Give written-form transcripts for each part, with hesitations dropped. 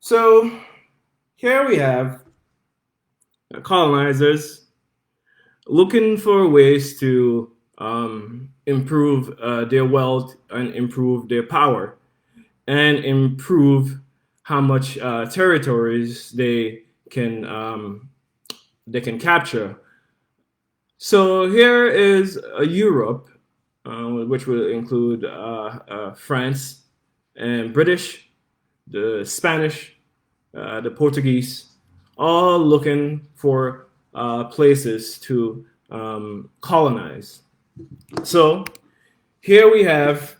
So here we have colonizers looking for ways to improve their wealth and improve their power and improve how much territories they can capture. So here is Europe, which will include France and British, the Spanish, the Portuguese, all looking for places to colonize. So here we have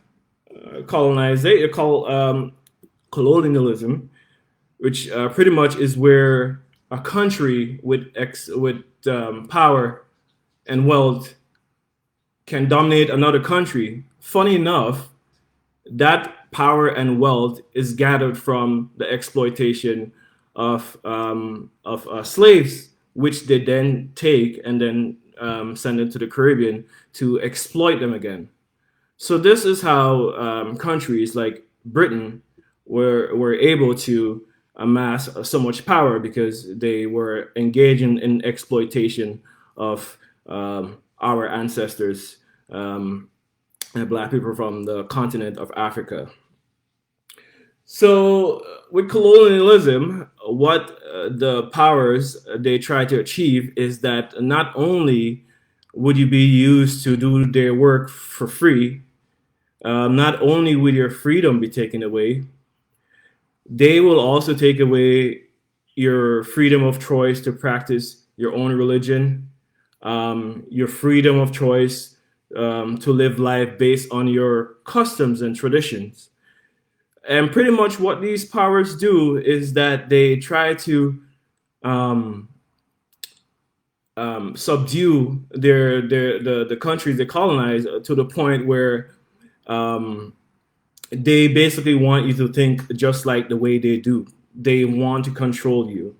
colonialism, which pretty much is where a country with power and wealth can dominate another country. Funny enough, that power and wealth is gathered from the exploitation of slaves, which they then take and then send into the Caribbean to exploit them again. So this is how countries like Britain were able to amass so much power because they were engaging in exploitation of our ancestors, and black people from the continent of Africa. So with colonialism, what the powers they try to achieve is that not only would you be used to do their work for free, not only will your freedom be taken away, they will also take away your freedom of choice to practice your own religion, your freedom of choice to live life based on your customs and traditions. And pretty much what these powers do is that they try to um, subdue the countries they colonize to the point where um, they basically want you to think just like the way they do. They want to control you.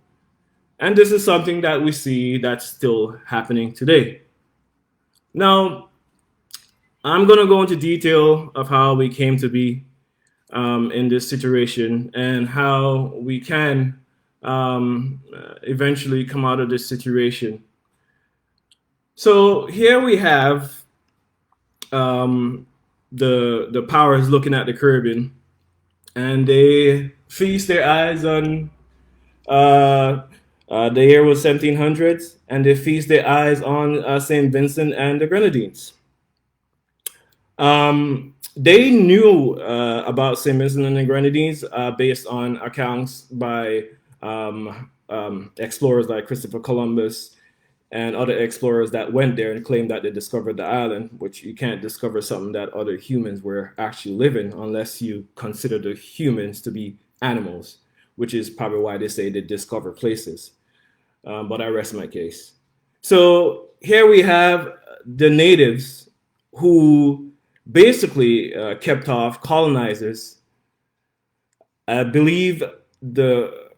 And this is something that we see that's still happening today. Now, I'm going to go into detail of how we came to be in this situation and how we can eventually come out of this situation. So here we have um, the powers looking at the Caribbean, and they feast their eyes on uh, the year was 1700s, and they feast their eyes on Saint Vincent and the Grenadines. They knew about St. Vincent and the Grenadines based on accounts by explorers like Christopher Columbus and other explorers that went there and claimed that they discovered the island, which you can't discover something that other humans were actually living unless you consider the humans to be animals, which is probably why they say they discover places. But I rest my case. So here we have the natives who basically kept off colonizers. I believe the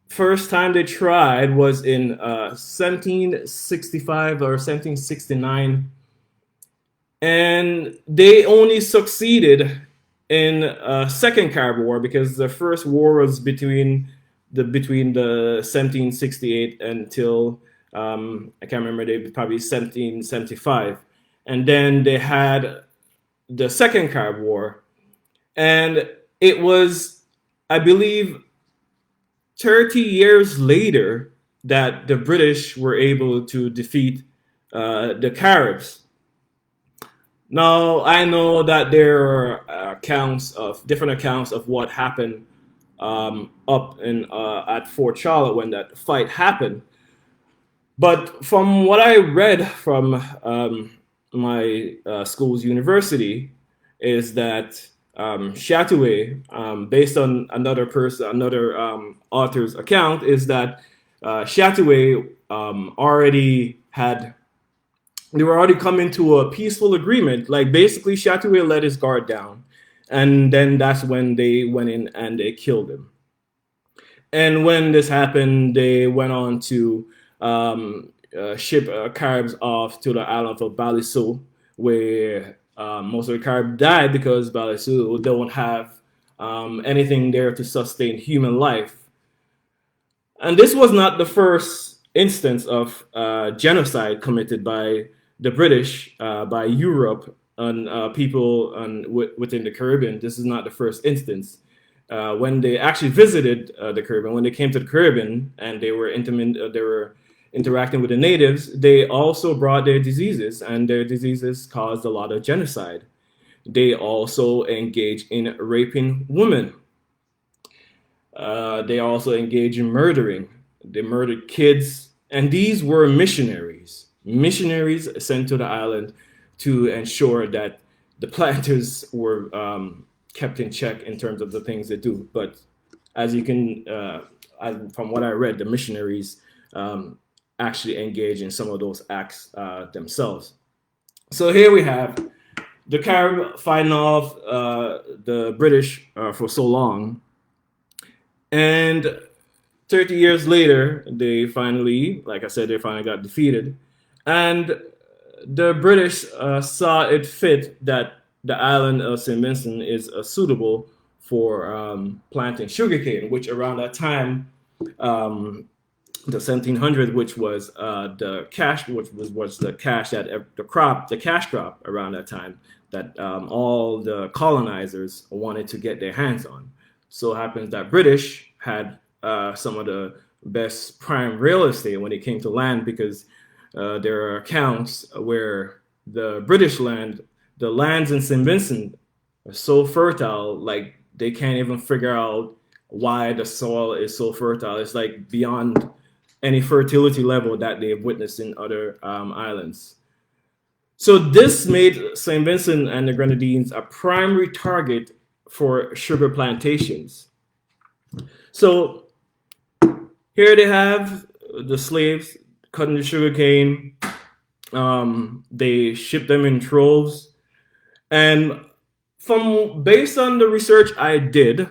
first time they tried was in 1765 or 1769, and they only succeeded in a second Carib War because the first war was between the 1768 until I can't remember, they probably 1775, and then they had the second Carib War, and it was, I believe, 30 years later that the British were able to defeat the Caribs. Now, I know that there are different accounts of what happened up in at Fort Charlotte when that fight happened. But from what I read from my school's university, is that Chatouet, based on another author's account, is that Chatouet already had they were already coming to a peaceful agreement. Like basically, Chatouet let his guard down, and then that's when they went in and they killed him. And when this happened, they went on to ship Caribs off to the island of Baliso, where most of the Carib died because Baliso don't have anything there to sustain human life. And this was not the first instance of genocide committed by the British, by Europe, on people within the Caribbean. This is not the first instance. When they actually visited the Caribbean, when they came to the Caribbean and they were interacting with the natives, they also brought their diseases, and their diseases caused a lot of genocide. They also engaged in raping women. They also engaged in murdering. They murdered kids, and these were missionaries. Missionaries sent to the island to ensure that the planters were kept in check in terms of the things they do. But as you can, from what I read, the missionaries actually engage in some of those acts themselves. So here we have the Carib fighting off the British for so long. And 30 years later, they finally, like I said, they finally got defeated. And the British saw it fit that the island of St. Vincent is suitable for planting sugarcane, which around that time, the 1700s, which was the cash, which was the cash that the cash crop around that time that all the colonizers wanted to get their hands on. So it happens that British had some of the best prime real estate when it came to land, because there are accounts where the British land, the lands in St. Vincent, are so fertile, like they can't even figure out why the soil is so fertile. It's like beyond any fertility level that they've witnessed in other islands. So this made St. Vincent and the Grenadines a primary target for sugar plantations. So here they have the slaves cutting the sugar cane. They ship them in troves. And based on the research I did,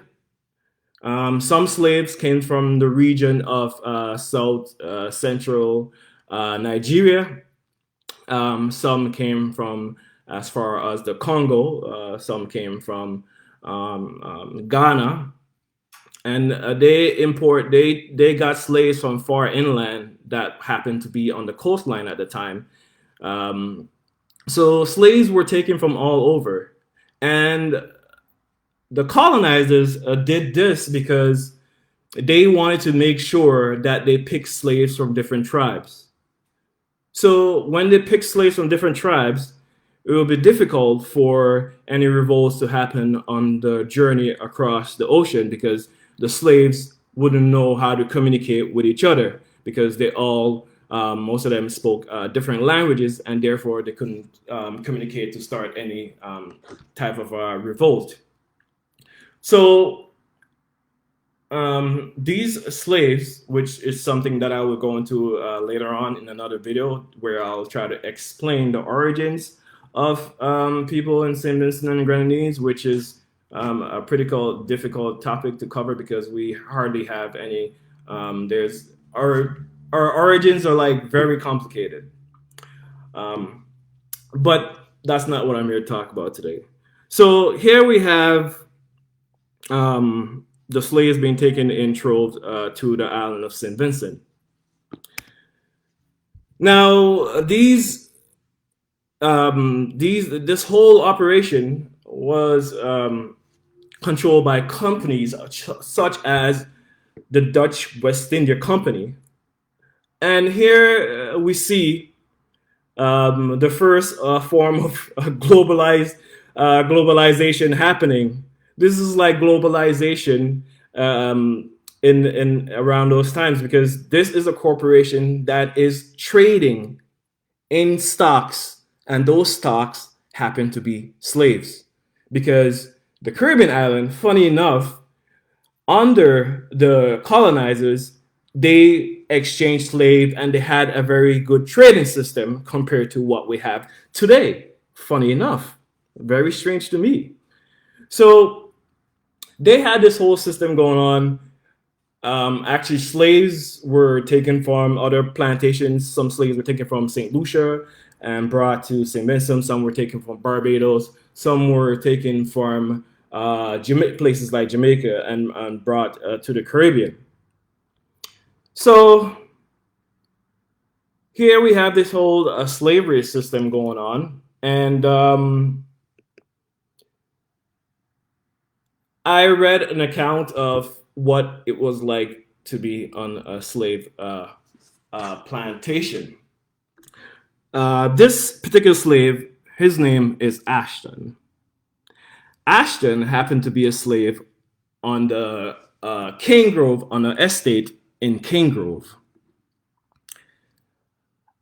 some slaves came from the region of South Central Nigeria. Some came from as far as the Congo. Some came from Ghana. And they got slaves from far inland that happened to be on the coastline at the time. So slaves were taken from all over. And the colonizers did this because they wanted to make sure that they picked slaves from different tribes. So when they picked slaves from different tribes, it will be difficult for any revolts to happen on the journey across the ocean, because the slaves wouldn't know how to communicate with each other, because they all, most of them spoke different languages, and therefore they couldn't communicate to start any type of revolt. So these slaves, which is something that I will go into later on in another video, where I'll try to explain the origins of people in St. Vincent and Grenadines, which is a pretty difficult topic to cover, because we hardly have any. Our origins are like very complicated, but that's not what I'm here to talk about today. So here we have the slaves being taken in troves to the island of St. Vincent. Now, this whole operation was controlled by companies such as the Dutch West India Company. And here we see the first form of globalization happening. This is like globalization in around those times, because this is a corporation that is trading in stocks, and those stocks happen to be slaves. Because the Caribbean island, funny enough, under the colonizers, they exchanged slaves, and they had a very good trading system compared to what we have today. Funny enough, very strange to me. So they had this whole system going on. Actually, slaves were taken from other plantations. Some slaves were taken from St. Lucia and brought to St. Vincent. Some were taken from Barbados. Some were taken from places like Jamaica and brought to the Caribbean. So here we have this whole slavery system going on, and I read an account of what it was like to be on a slave plantation. This particular slave, his name is Ashton. Ashton happened to be a slave on the Cane Grove, on an estate in Cane Grove.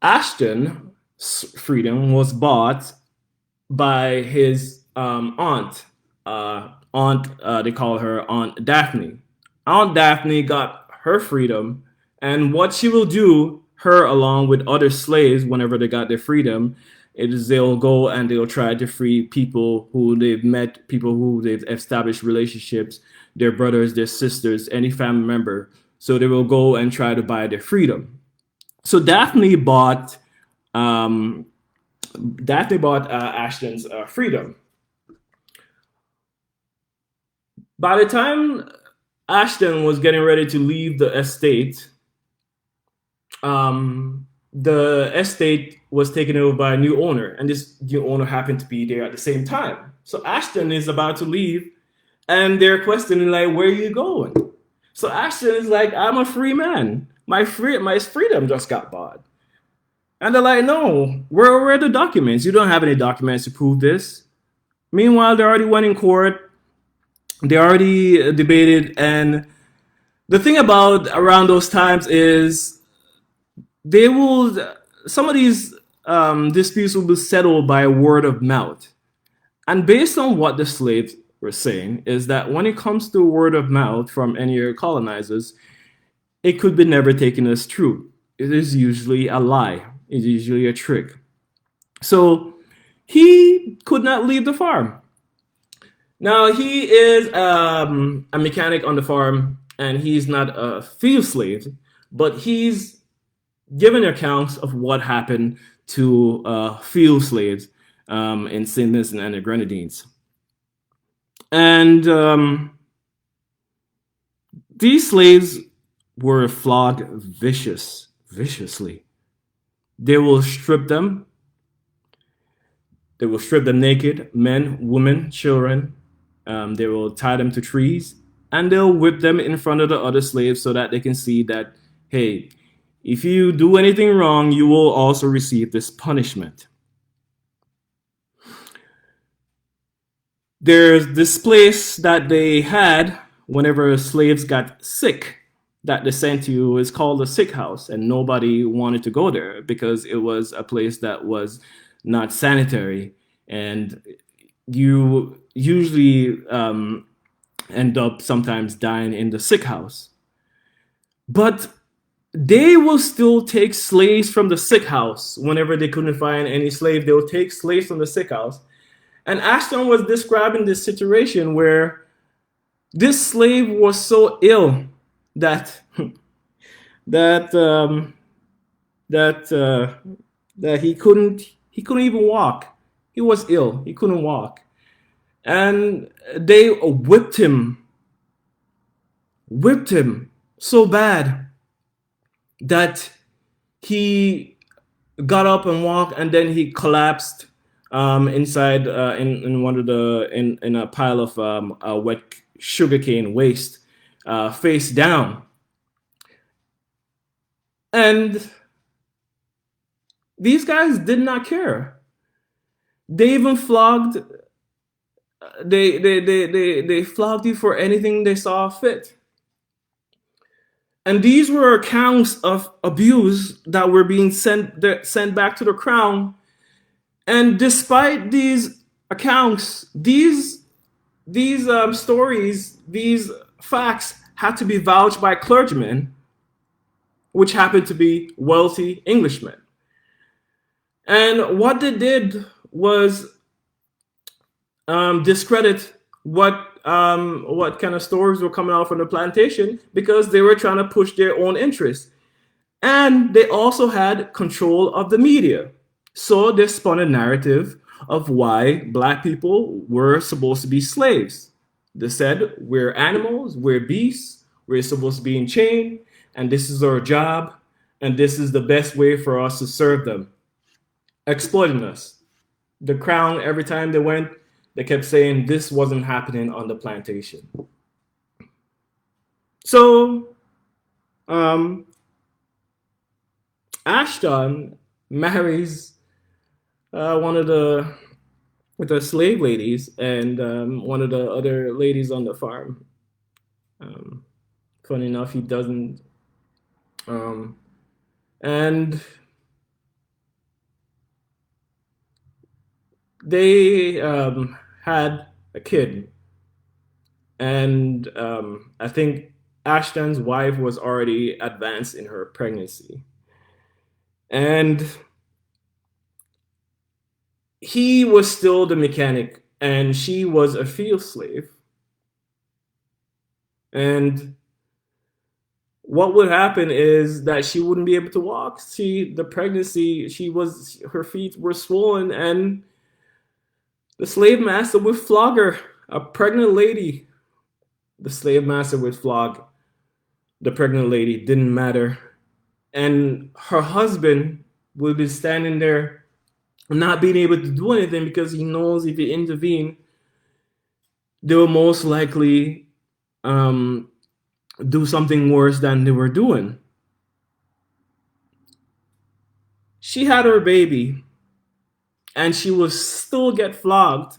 Ashton's freedom was bought by his aunt. They call her Aunt Daphne. Aunt Daphne got her freedom, and what she will do, her along with other slaves, whenever they got their freedom, is they'll go and they'll try to free people who they've met, people who they've established relationships, their brothers, their sisters, any family member. So they will go and try to buy their freedom. So um, Daphne bought Ashton's freedom. By the time Ashton was getting ready to leave the estate, the estate was taken over by a new owner, and this new owner happened to be there at the same time. So Ashton is about to leave, and they're questioning like, "Where are you going?" So Ashton is like, "I'm a free man. My freedom just got bought." And they're like, "No, where are the documents? You don't have any documents to prove this." Meanwhile, they already went in court. They already debated, and the thing about around those times is they will some of these disputes will be settled by word of mouth. And based on what the slaves were saying, is that when it comes to word of mouth from any of your colonizers, it could be never taken as true. It is usually a lie. It's usually a trick. So he could not leave the farm. Now he is a mechanic on the farm, and he's not a field slave, but he's given accounts of what happened to field slaves in St Vincent and the Grenadines. And these slaves were flogged viciously. They will strip them. They will strip them naked, men, women, children. They will tie them to trees, and they'll whip them in front of the other slaves so that they can see that, hey, if you do anything wrong, you will also receive this punishment. There's this place that they had whenever slaves got sick that they sent to. Is called the sick house, and nobody wanted to go there because it was a place that was not sanitary, and you usually end up sometimes dying in the sick house. But they will still take slaves from the sick house whenever they couldn't find any slave. They'll take slaves from the sick house. And Ashton was describing this situation where this slave was so ill that that that he couldn't even walk. He was ill. He couldn't walk, and they whipped him so bad that he got up and walked, and then he collapsed inside in one of the in a pile of wet sugarcane waste, face down. And these guys did not care. They even flogged. They flogged you for anything they saw fit. And these were accounts of abuse that were being sent back to the crown. And despite these accounts, these stories, these facts had to be vouched by clergymen, which happened to be wealthy Englishmen. And what they did was discredit what kind of stories were coming out from the plantation, because they were trying to push their own interests. And they also had control of the media. So they spun a narrative of why black people were supposed to be slaves. They said, we're animals, we're beasts, we're supposed to be in chain, and this is our job, and this is the best way for us to serve them, exploiting us. The crown, every time they went, they kept saying this wasn't happening on the plantation. So um, Ashton marries one of the slave ladies and one of the other ladies on the farm. Um, Funny enough, he doesn't. And they had a kid, and I think Ashton's wife was already advanced in her pregnancy, and he was still the mechanic, and she was a field slave. And what would happen is that she wouldn't be able to walk. The pregnancy, her feet were swollen, and the slave master would flog her. A pregnant lady, the slave master would flog the pregnant lady. Didn't matter. And her husband would be standing there not being able to do anything because he knows if he intervene, they will most likely do something worse than they were doing. She had her baby, and she would still get flogged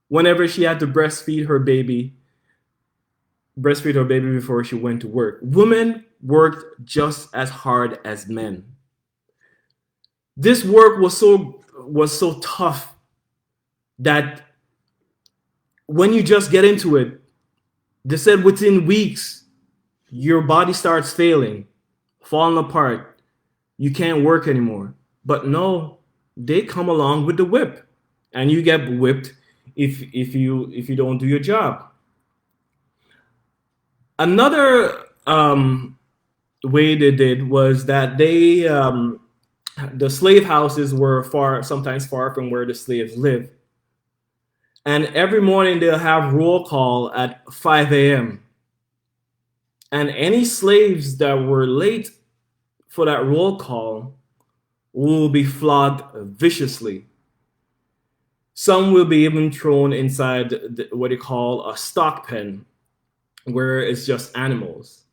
whenever she had to breastfeed her baby before she went to work. Women worked just as hard as men. This work was so tough that when you just get into it, they said within weeks, your body starts failing, falling apart. You can't work anymore. But no, they come along with the whip, and you get whipped if you don't do your job. Another way they did was that the slave houses were sometimes far from where the slaves lived. And every morning they'll have roll call at 5 a.m. And any slaves that were late for that roll call will be flogged viciously. Some will be even thrown inside what they call a stock pen, where it's just animals.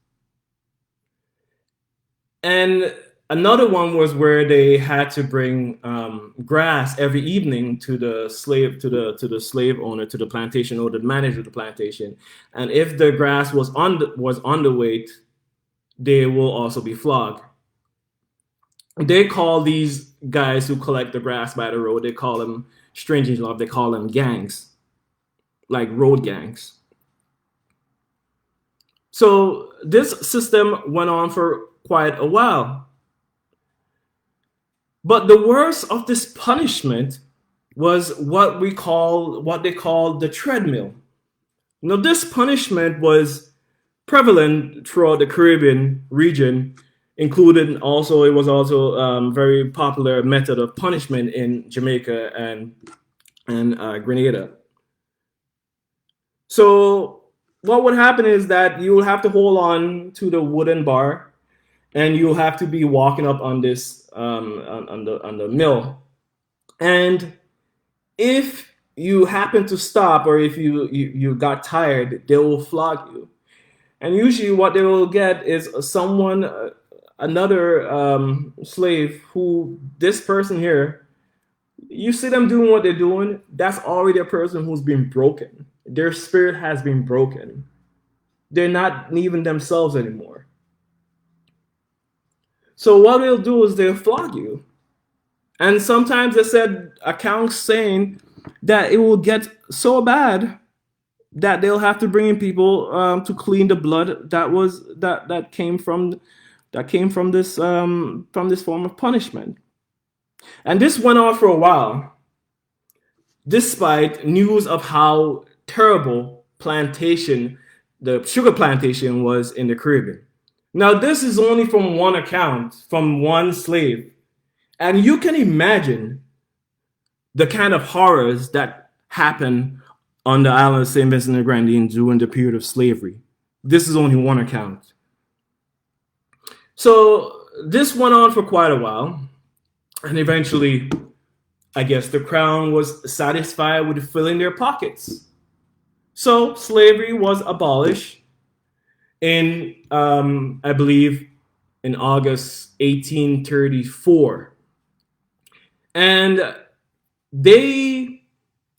And another one was where they had to bring grass every evening to the slave owner, to the plantation owner, the manager of the plantation. And if the grass was underweight, they will also be flogged. They call these guys who collect the grass by the road, they call them, strangely enough, they call them gangs, like road gangs. So this system went on for quite a while. But the worst of this punishment was what they called the treadmill. Now, this punishment was prevalent throughout the Caribbean region, it was also a very popular method of punishment in Jamaica and Grenada. So what would happen is that you will have to hold on to the wooden bar, and you'll have to be walking up on this on the mill. And if you happen to stop, or if you got tired, they will flog you. And usually what they will get is another slave who, this person here, you see them doing what they're doing, that's already a person who's been broken. Their spirit has been broken. They're not even themselves anymore. So what they'll do is they'll flog you. And sometimes they said, accounts saying that it will get so bad that they'll have to bring in people to clean the blood that came from this form of punishment. And this went on for a while, despite news of how terrible the sugar plantation was in the Caribbean. Now, this is only from one account, from one slave. And you can imagine the kind of horrors that happened on the island of St. Vincent and Grenadines during the period of slavery. This is only one account. So this went on for quite a while, and eventually, I guess the crown was satisfied with filling their pockets. So slavery was abolished in, I believe, in August 1834, and they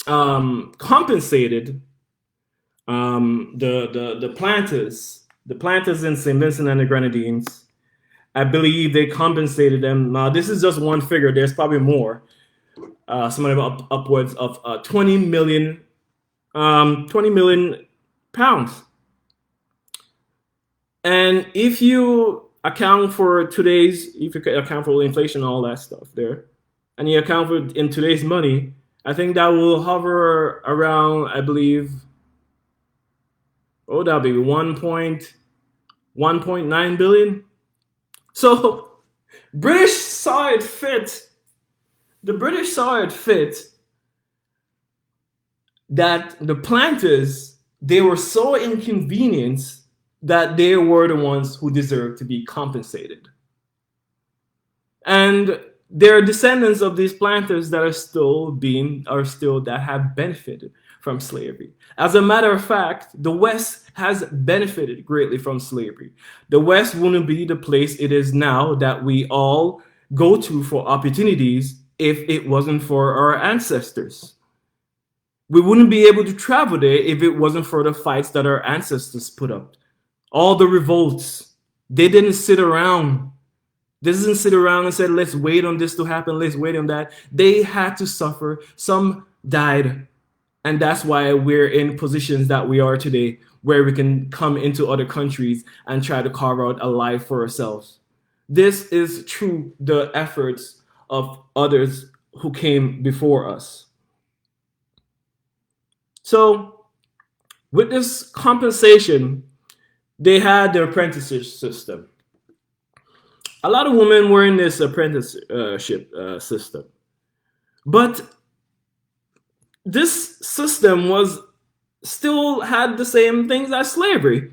compensated the planters in St. Vincent and the Grenadines. I believe they compensated them. Now, this is just one figure. There's probably more. Somewhere upwards of 20 million pounds. And if you account for if you account for inflation and all that stuff there, and you account for in today's money, I think that will hover around, I believe, oh, that'll be 1.9 billion. So British saw it fit. The British saw it fit that the planters, they were so inconvenienced that they were the ones who deserved to be compensated. And there are descendants of these planters that that have benefited from slavery. As a matter of fact, the West has benefited greatly from slavery. The West wouldn't be the place it is now that we all go to for opportunities if it wasn't for our ancestors. We wouldn't be able to travel there if it wasn't for the fights that our ancestors put up. All the revolts. They didn't sit around. They didn't sit around and said, let's wait on this to happen, let's wait on that. They had to suffer. Some died. And that's why we're in positions that we are today, where we can come into other countries and try to carve out a life for ourselves. This is through the efforts of others who came before us. So with this compensation, they had the apprenticeship system. A lot of women were in this apprenticeship system. But this system still had the same things as slavery,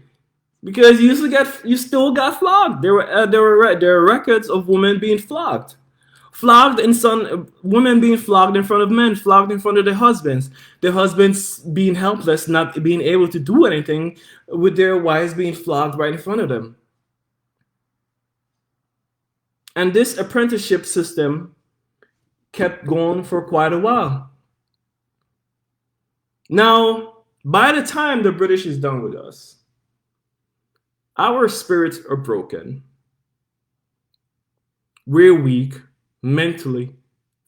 because you still got flogged. There were records of women being flogged. Women being flogged in front of men, flogged in front of their husbands being helpless, not being able to do anything, with their wives being flogged right in front of them. And this apprenticeship system kept going for quite a while. Now, by the time the British is done with us, our spirits are broken. We're weak, mentally,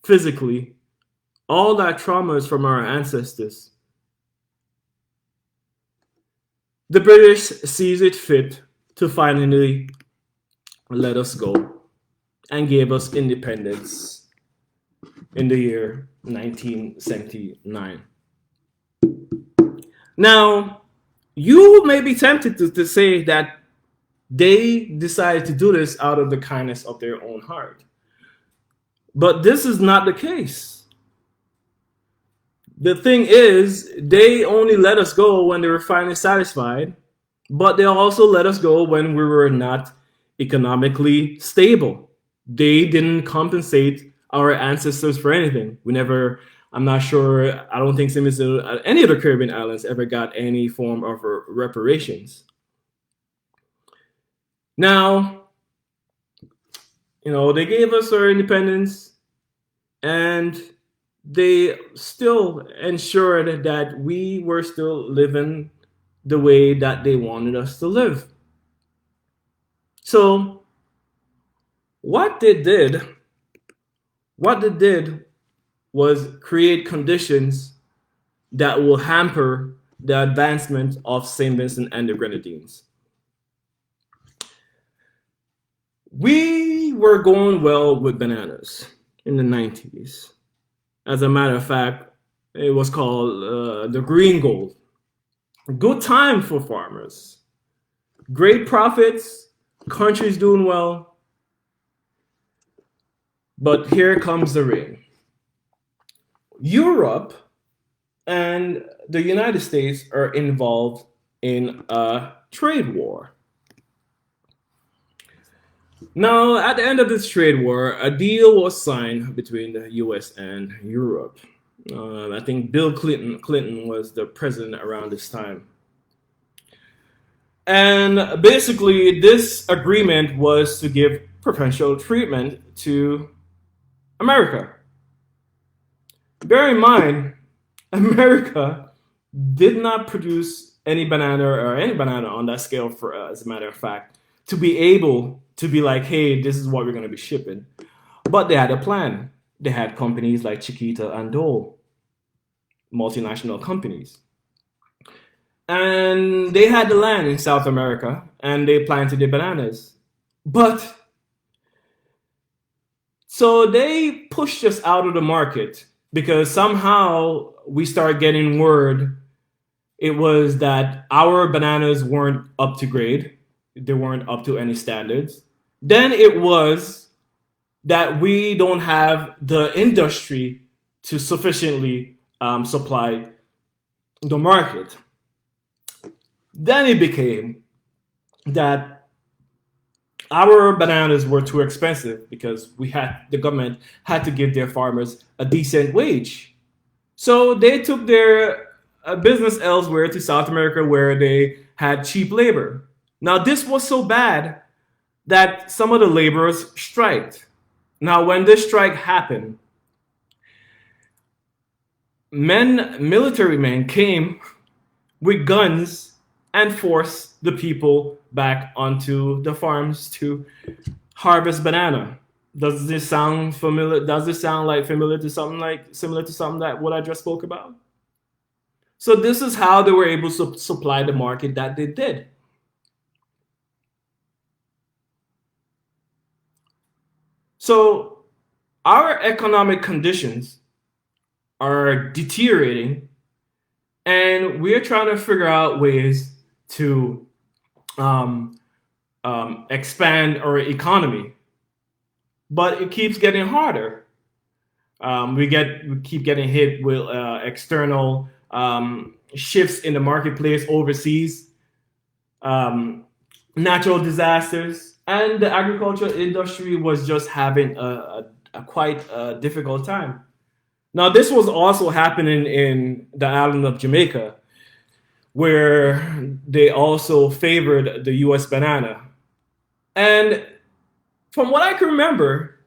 physically. All that trauma is from our ancestors. The British sees it fit to finally let us go and gave us independence in the year 1979. Now, you may be tempted to say that they decided to do this out of the kindness of their own heart. But this is not the case. The thing is, they only let us go when they were finally satisfied, but they also let us go when we were not economically stable. They didn't compensate our ancestors for anything. I'm not sure, I don't think any of the Caribbean islands ever got any form of reparations. Now, they gave us our independence, and they still ensured that we were still living the way that they wanted us to live. So what they did was create conditions that will hamper the advancement of St. Vincent and the Grenadines. We were going well with bananas in the 90s. As a matter of fact, it was called the green gold. Good time for farmers. Great profits, country's doing well. But here comes the rain. Europe and the United States are involved in a trade war. Now, at the end of this trade war, a deal was signed between the U.S. and Europe. I think Bill Clinton was the president around this time. And basically, this agreement was to give preferential treatment to America. Bear in mind, America did not produce any banana or any banana on that scale, for as a matter of fact, to be able to be like, hey, this is what we're going to be shipping. But they had a plan. They had companies like Chiquita and Dole, multinational companies. And they had the land in South America and they planted the bananas. But so they pushed us out of the market because somehow we started getting word it was that our bananas weren't up to grade, they weren't up to any standards. Then it was that we don't have the industry to sufficiently supply the market. Then it became that our bananas were too expensive because the government had to give their farmers a decent wage. So they took their business elsewhere to South America where they had cheap labor. Now this was so bad that some of the laborers striked. Now when this strike happened, military men came with guns and forced the people back onto the farms to harvest banana. Does this sound familiar? Does this sound like familiar to something like similar to something that what I just spoke about? So this is how they were able to supply the market that they did. So our economic conditions are deteriorating, and we're trying to figure out ways to expand our economy, but it keeps getting harder. We keep getting hit with external shifts in the marketplace overseas, natural disasters, and the agricultural industry was just having a quite difficult time. Now, this was also happening in the island of Jamaica, where they also favored the U.S. banana. And from what I can remember,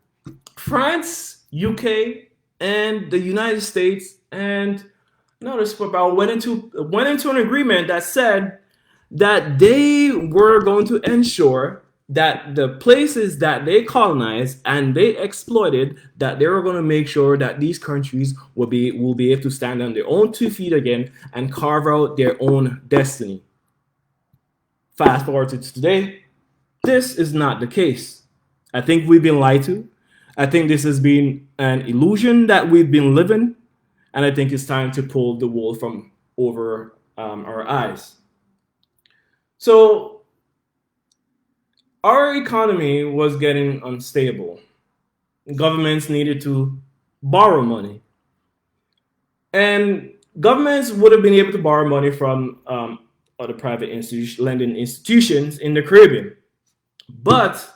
France, UK, and the United States and another superpower went into an agreement that said that they were going to ensure that the places that they colonized and they exploited, that they were going to make sure that these countries will be able to stand on their own 2 feet again and carve out their own destiny. Fast forward to today, this is not the case. I think we've been lied to. I think this has been an illusion that we've been living, and I think it's time to pull the wool from over our eyes. So our economy was getting unstable. Governments needed to borrow money, and governments would have been able to borrow money from other private lending institutions in the Caribbean, but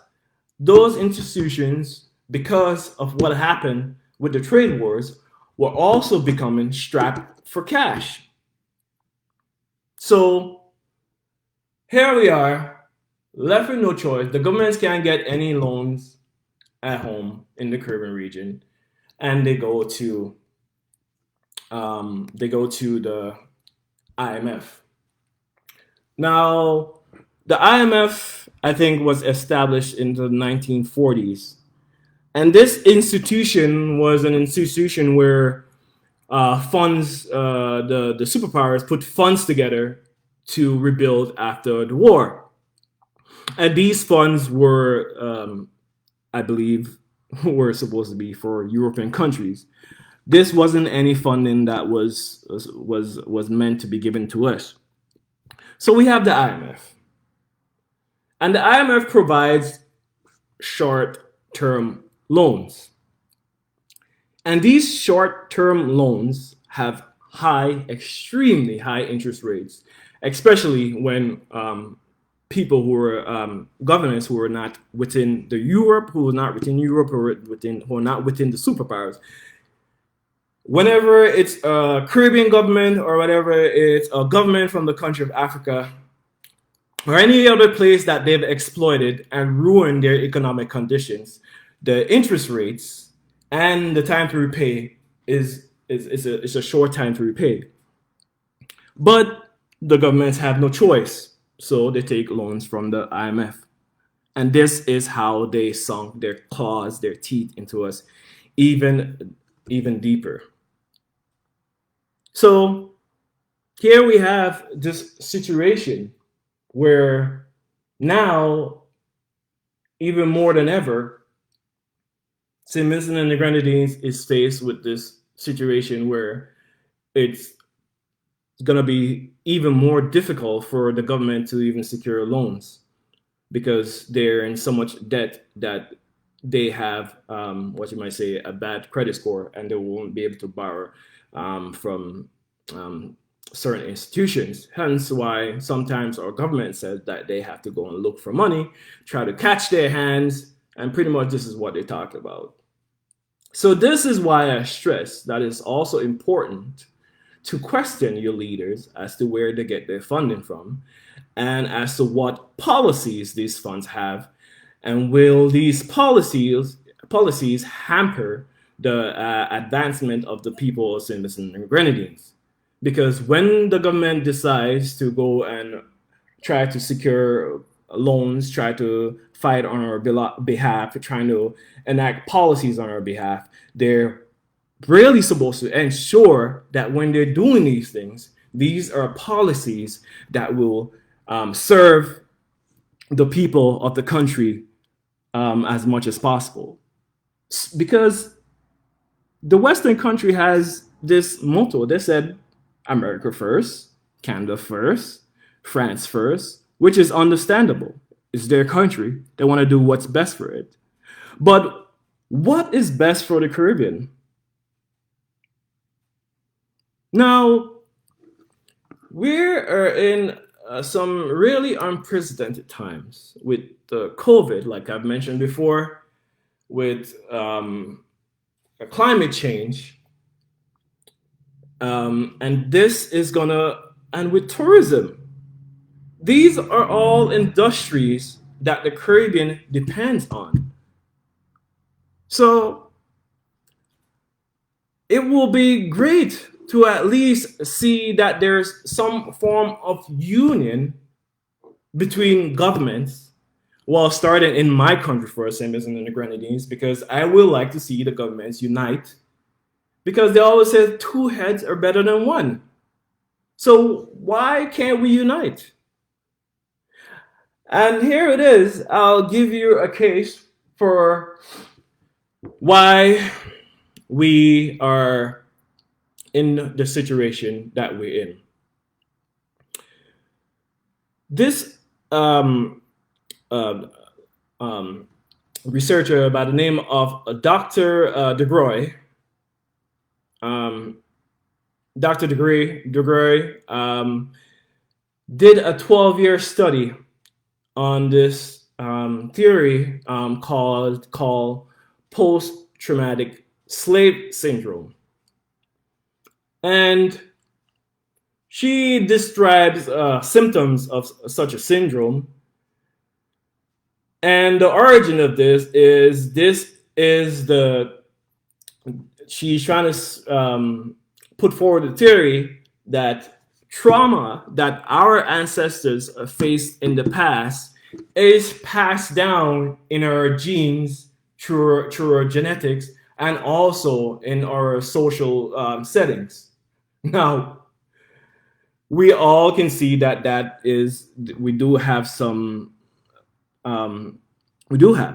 those institutions, because of what happened with the trade wars, were also becoming strapped for cash. So here we are, left with no choice. The governments can't get any loans at home in the Caribbean region, and they go to the IMF. Now, the IMF, I think, was established in the 1940s, and this institution was an institution where the superpowers put funds together to rebuild after the war. And these funds were, I believe, were supposed to be for European countries. This wasn't any funding that was meant to be given to us. So we have the IMF, and the IMF provides short-term loans, and these short-term loans have extremely high interest rates, especially when people who were governments who were not within the Europe, who were not within Europe, who were not within the superpowers. Whenever it's a Caribbean government or whatever, it's a government from the country of Africa or any other place that they've exploited and ruined their economic conditions, the interest rates and the time to repay is a short time to repay. But the governments have no choice, so they take loans from the IMF. And this is how they sunk their claws, their teeth into us even deeper. So here we have this situation where now, even more than ever, St. Vincent and the Grenadines is faced with this situation where it's going to be even more difficult for the government to even secure loans because they're in so much debt that they have, what you might say, a bad credit score, and they won't be able to borrow from certain institutions. Hence why sometimes our government says that they have to go and look for money, try to catch their hands, and pretty much this is what they talk about. So this is why I stress that it's also important to question your leaders as to where they get their funding from and as to what policies these funds have, and will these policies hamper the advancement of the people of St. Vincent and Grenadines. Because when the government decides to go and try to secure loans, try to fight on our behalf, trying to enact policies on our behalf, they're really supposed to ensure that when they're doing these things, these are policies that will serve the people of the country as much as possible. Because the Western country has this motto. They said, America first, Canada first, France first, which is understandable. It's their country. They want to do what's best for it. But what is best for the Caribbean? Now, we are in some really unprecedented times with COVID, like I've mentioned before, with climate change. And this is and with tourism. These are all industries that the Caribbean depends on. So it will be great to at least see that there's some form of union between governments, while starting in my country for St. Vincent and the Grenadines, because I will like to see the governments unite, because they always say 2 heads are better than 1. So why can't we unite? And here it is. I'll give you a case for why we are in the situation that we're in. This researcher by the name of Dr. DeGroy, Dr. DeGroy did a 12-year study on this theory called post-traumatic slave syndrome. And she describes symptoms of such a syndrome. And the origin of this is she's trying to put forward the theory that trauma that our ancestors faced in the past is passed down in our genes through our genetics and also in our social settings. Now, we all can see that we do have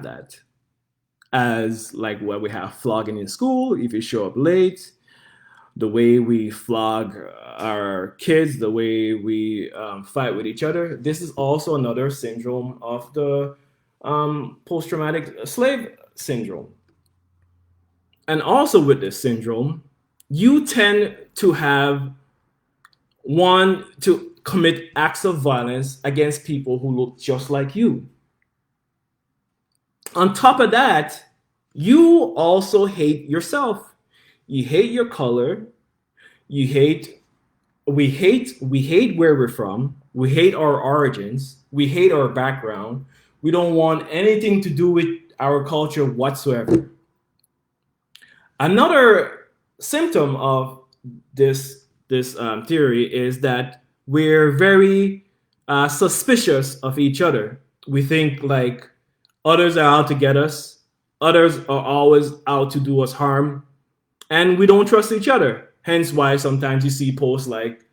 that as like what we have flogging in school if you show up late, the way we flog our kids, the way we fight with each other. This is also another syndrome of the post-traumatic slave syndrome. And also with this syndrome, you tend to have commit acts of violence against people who look just like you. On top of that, you also hate yourself. You hate your color. You hate, we hate where we're from. We hate our origins. We hate our background. We don't want anything to do with our culture whatsoever. Another symptom of this theory is that we're very suspicious of each other. We think like others are out to get us, others are always out to do us harm, and we don't trust each other. Hence why sometimes you see posts like,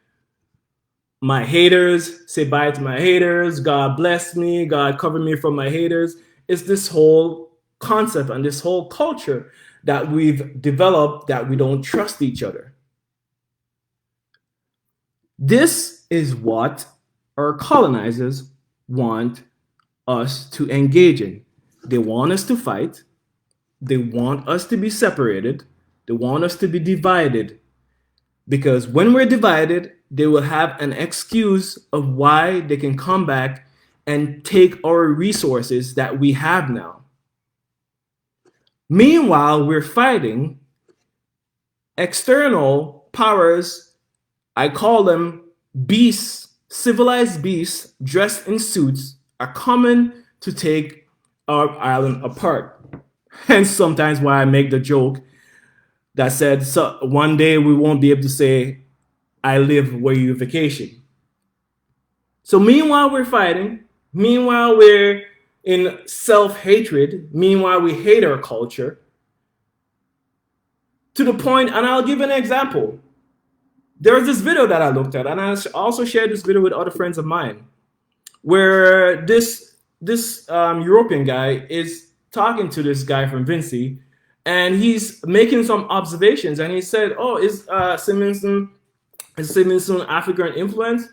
my haters, say bye to my haters, God bless me, God cover me from my haters. It's this whole concept and this whole culture that we've developed that we don't trust each other. This is what our colonizers want us to engage in. They want us to fight. They want us to be separated. They want us to be divided. Because when we're divided, they will have an excuse of why they can come back and take our resources that we have now. Meanwhile, we're fighting external powers. I call them beasts, civilized beasts dressed in suits are coming to take our island apart. Hence, sometimes why I make the joke that said, so one day we won't be able to say, I live where you vacation. So meanwhile, we're fighting. Meanwhile, we're in self-hatred. Meanwhile, we hate our culture. To the point, and I'll give an example. There's this video that I looked at, and I also shared this video with other friends of mine, where this European guy is talking to this guy from Vinci, and he's making some observations, and he said, "Oh, is St Vincent African influence?"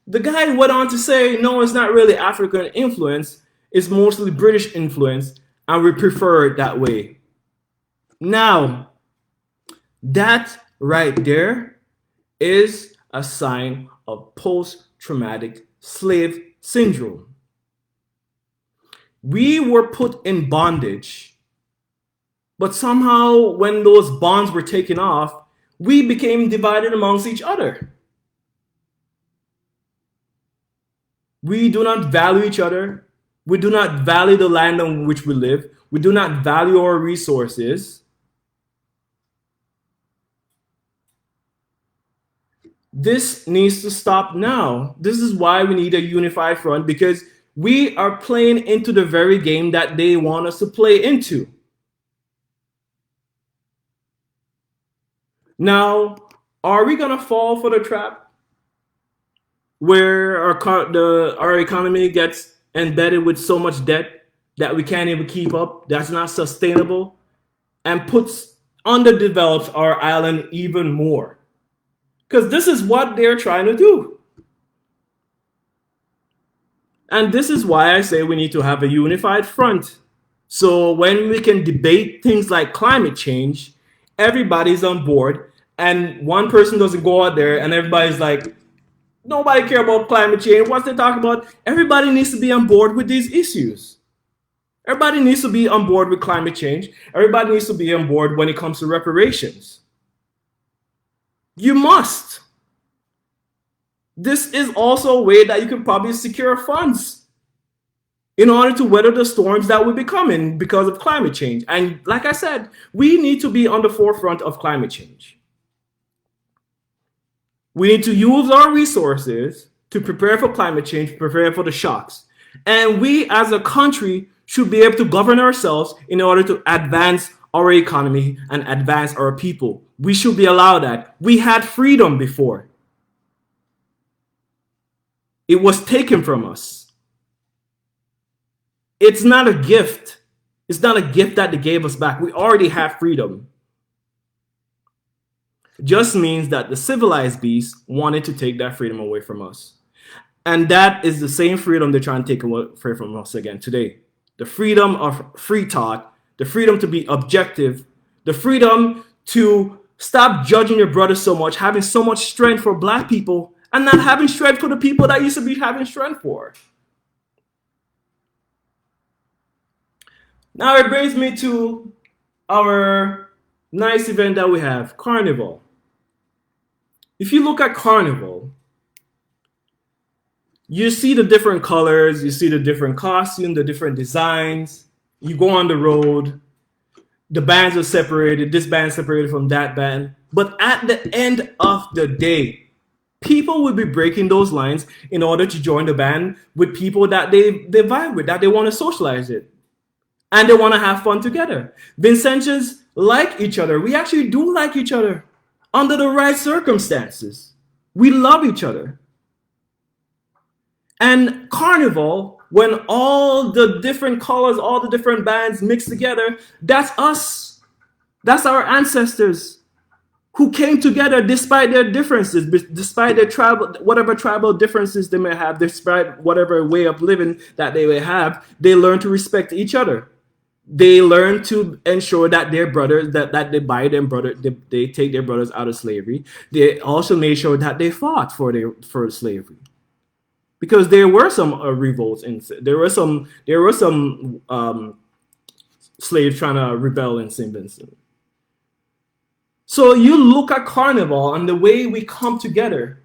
The guy went on to say, "No, it's not really African influence. It's mostly British influence, and we prefer it that way." Now, that right there is a sign of post-traumatic slave syndrome. We were put in bondage, but somehow when those bonds were taken off, we became divided amongst each other. We do not value each other. We do not value the land on which we live. We do not value our resources. This needs to stop now. This is why we need a unified front, because we are playing into the very game that they want us to play into. Now, are we going to fall for the trap where our economy gets embedded with so much debt that we can't even keep up, that's not sustainable, and underdevelops our island even more? Because this is what they're trying to do. And this is why I say we need to have a unified front. So when we can debate things like climate change, everybody's on board, and one person doesn't go out there and everybody's like, nobody care about climate change. What's they talking about? Everybody needs to be on board with these issues. Everybody needs to be on board with climate change. Everybody needs to be on board when it comes to reparations. You must. This is also a way that you can probably secure funds in order to weather the storms that will be coming because of climate change. And like I said, we need to be on the forefront of climate change. We need to use our resources to prepare for climate change, prepare for the shocks. And we as a country should be able to govern ourselves in order to advance our economy and advance our people. We should be allowed that. We had freedom before. It was taken from us. It's not a gift. It's not a gift that they gave us back. We already have freedom. It just means that the civilized beasts wanted to take that freedom away from us. And that is the same freedom they're trying to take away from us again today. The freedom of free thought, the freedom to be objective, the freedom to stop judging your brother so much, having so much strength for Black people and not having strength for the people that used to be having strength for. Now it brings me to our nice event that we have, Carnival. If you look at Carnival, you see the different colors, you see the different costumes, the different designs. You go on the road, the bands are separated, this band separated from that band. But at the end of the day, people will be breaking those lines in order to join the band with people that they vibe with, that they want to socialize with. And they want to have fun together. Vincentians like each other. We actually do like each other under the right circumstances. We love each other. And Carnival, when all the different colors, all the different bands mix together, that's us. That's our ancestors who came together despite their differences, despite their tribal, whatever tribal differences they may have, despite whatever way of living that they may have, they learn to respect each other. They learn to ensure that their brothers, that they buy them brother, they take their brothers out of slavery. They also made sure that they fought for slavery, because there were some revolts, and there were some slaves trying to rebel in St. Vincent. So you look at Carnival and the way we come together.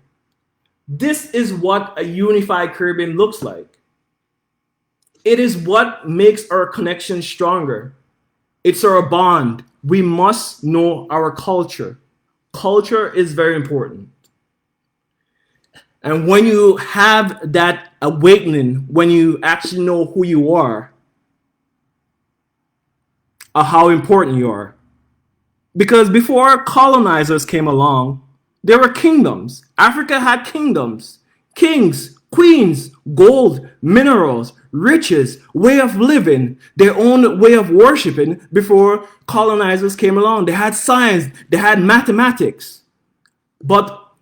This is what a unified Caribbean looks like. It is what makes our connection stronger. It's our bond. We must know our culture. Culture is very important. And when you have that awakening, when you actually know who you are, or how important you are. Because before colonizers came along, there were kingdoms. Africa had kingdoms, kings, queens, gold, minerals, riches, way of living, their own way of worshiping before colonizers came along. They had science, they had mathematics. But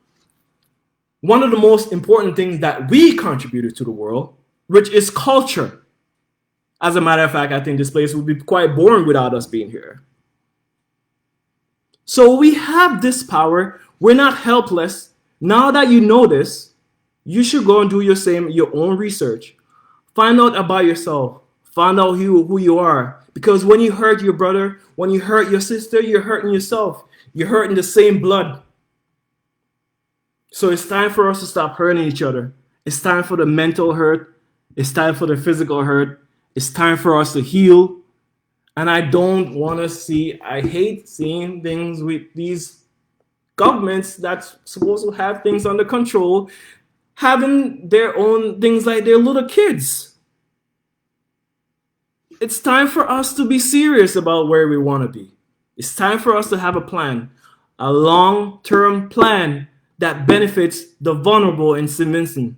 one of the most important things that we contributed to the world, which is culture. As a matter of fact, I think this place would be quite boring without us being here. So we have this power. We're not helpless. Now that you know this, you should go and do your own research. Find out about yourself. Find out who you are. Because when you hurt your brother, when you hurt your sister, you're hurting yourself. You're hurting the same blood. So it's time for us to stop hurting each other. It's time for the mental hurt. It's time for the physical hurt. It's time for us to heal. And I hate seeing things with these governments that's supposed to have things under control, having their own things like their little kids. It's time for us to be serious about where we want to be. It's time for us to have a plan, a long-term plan that benefits the vulnerable in St. Vincent.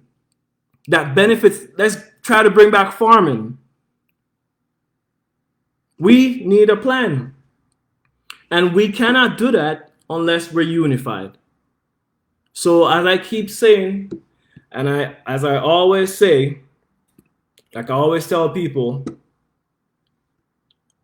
Let's try to bring back farming. We need a plan. And we cannot do that unless we're unified. So as I keep saying, and as I always say, like I always tell people,